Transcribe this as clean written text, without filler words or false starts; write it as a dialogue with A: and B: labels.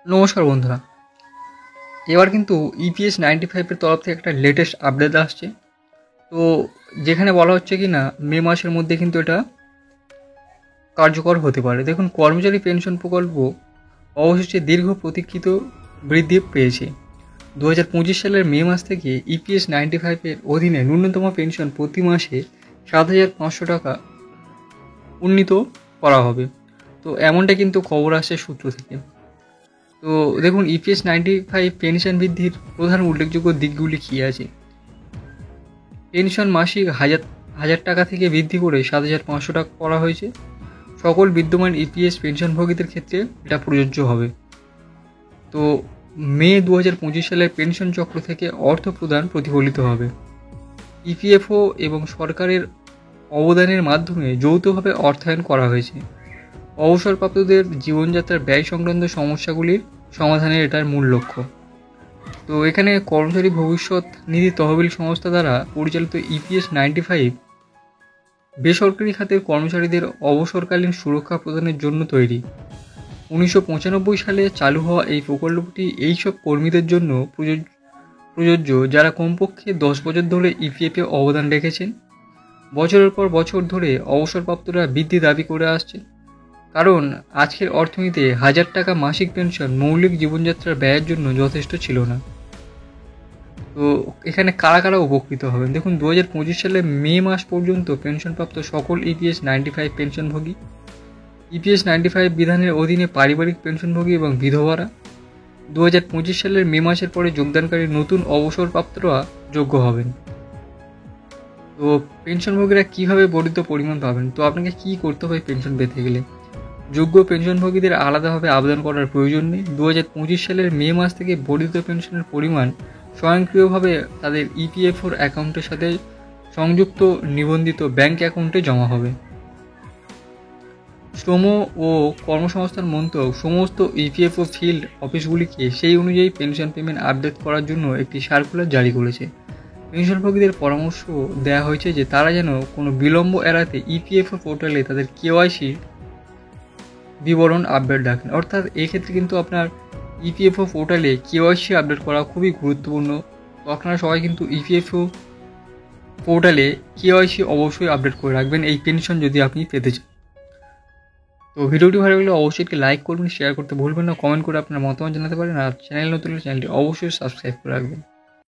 A: নমস্কার বন্ধুরা, এবার কিন্তু ইপিএস 95-এর তরফ থেকে একটা লেটেস্ট আপডেট আসছে। তো যেখানে বলা হচ্ছে কি না মে মাসের মধ্যে কিন্তু এটা কার্যকর হতে পারে। দেখুন, কর্মচারী পেনশন প্রকল্প অবশেষে দীর্ঘ প্রতীক্ষিত বৃদ্ধি পেয়েছে। 2025 সালের মে মাস থেকে ইপিএস 95-এর অধীনে ন্যূনতম পেনশন প্রতি মাসে 7,500 টাকা উন্নীত করা হবে। তো এমনটা কিন্তু খবর আসছে সূত্র থেকে। তো দেখুন, ইপিএস 95 পেনশন বৃদ্ধির প্রধান উল্লেখযোগ্য দিকগুলি কী আছে। পেনশন মাসিক হাজার টাকা থেকে বৃদ্ধি করে 7,500 টাকা করা হয়েছে। সকল বিদ্যমান ইপিএস পেনশনভোগীদের ক্ষেত্রে এটা প্রযোজ্য হবে। তো মে 2025 সালের পেনশন চক্র থেকে অর্থ প্রদান প্রতিফলিত হবে। ইপিএফও এবং সরকারের অবদানের মাধ্যমে যৌথভাবে অর্থায়ন করা হয়েছে। অবসরপ্রাপ্তদের জীবনযাত্রার ব্যয় সংক্রান্ত সমস্যাগুলির সমাধানের এটার মূল লক্ষ্য। তো এখানে কর্মচারী ভবিষ্যৎ নিধি তহবিল সংস্থা দ্বারা পরিচালিত ইপিএস 95 বেসরকারি খাতের কর্মচারীদের অবসরকালীন সুরক্ষা প্রদানের জন্য তৈরি। 1995 সালে চালু হওয়া এই প্রকল্পটি এইসব কর্মীদের জন্য প্রযোজ্য যারা কমপক্ষে 10 বছর ধরে ইপিএফে অবদান রেখেছেন। বছরের পর বছর ধরে অবসরপ্রাপ্তরা বৃদ্ধি দাবি করে আসছে, কারণ আজকের অর্থনীতিতে 1,000 টাকা মাসিক পেনশন মৌলিক জীবনযাত্রার ব্যয়ের জন্য যথেষ্ট ছিল না। তো এখানে কারা কারা উপকৃত হবেন দেখুন, 2025 সালে মে মাস পর্যন্ত পেনশনপ্রাপ্ত সকল ইপিএস 95 পেনশনভোগী, ইপিএস 95 বিধানের অধীনে পারিবারিক পেনশনভোগী এবং বিধবারা। 2025 সালের মে মাসের পরে যোগদানকারী নতুন অবসরপ্রাপ্তরা যোগ্য হবেন। তো পেনশনভোগীরা কীভাবে বর্ধিত পরিমাণ পাবেন? তো আপনাকে কী করতে হবে পেনশন পেতে গেলে? যোগ্য পেনশনভোগীদের আলাদাভাবে আবেদন করার প্রয়োজন নেই। 2025 সালের মে মাস থেকে বর্ধিত পেনশনের পরিমাণ স্বয়ংক্রিয়ভাবে তাদের ইপিএফওর অ্যাকাউন্টের সাথে সংযুক্ত নিবন্ধিত ব্যাংক অ্যাকাউন্টে জমা হবে। শ্রম ও কর্মসংস্থান মন্ত্রক সমস্ত ইপিএফও ফিল্ড অফিসগুলিকে সেই অনুযায়ী পেনশন পেমেন্ট আপডেট করার জন্য একটি সার্কুলার জারি করেছে। পেনশনভোগীদের পরামর্শ দেওয়া হয়েছে যে তারা যেন কোনো বিলম্ব এড়াতে ইপিএফও পোর্টালে তাদের কেওয়াইসি বিবরণ আপডেট রাখেন। অর্থাৎ এক্ষেত্রে কিন্তু আপনার ইপিএফও পোর্টালে কেওয়াইসি আপডেট করা খুবই গুরুত্বপূর্ণ। তো আপনারা সবাই কিন্তু ইপিএফও পোর্টালে কেওয়াইসি অবশ্যই আপডেট করে রাখবেন এই পেনশন যদি আপনি পেতে চান। তো ভিডিওটি ভালো লাগলে অবশ্যই একটি লাইক করবেন, শেয়ার করতে ভুলবেন না, কমেন্ট করে আপনার মতামত জানাতে পারেন। আর চ্যানেল নতুন হলে চ্যানেলটি অবশ্যই সাবস্ক্রাইব করে রাখবেন।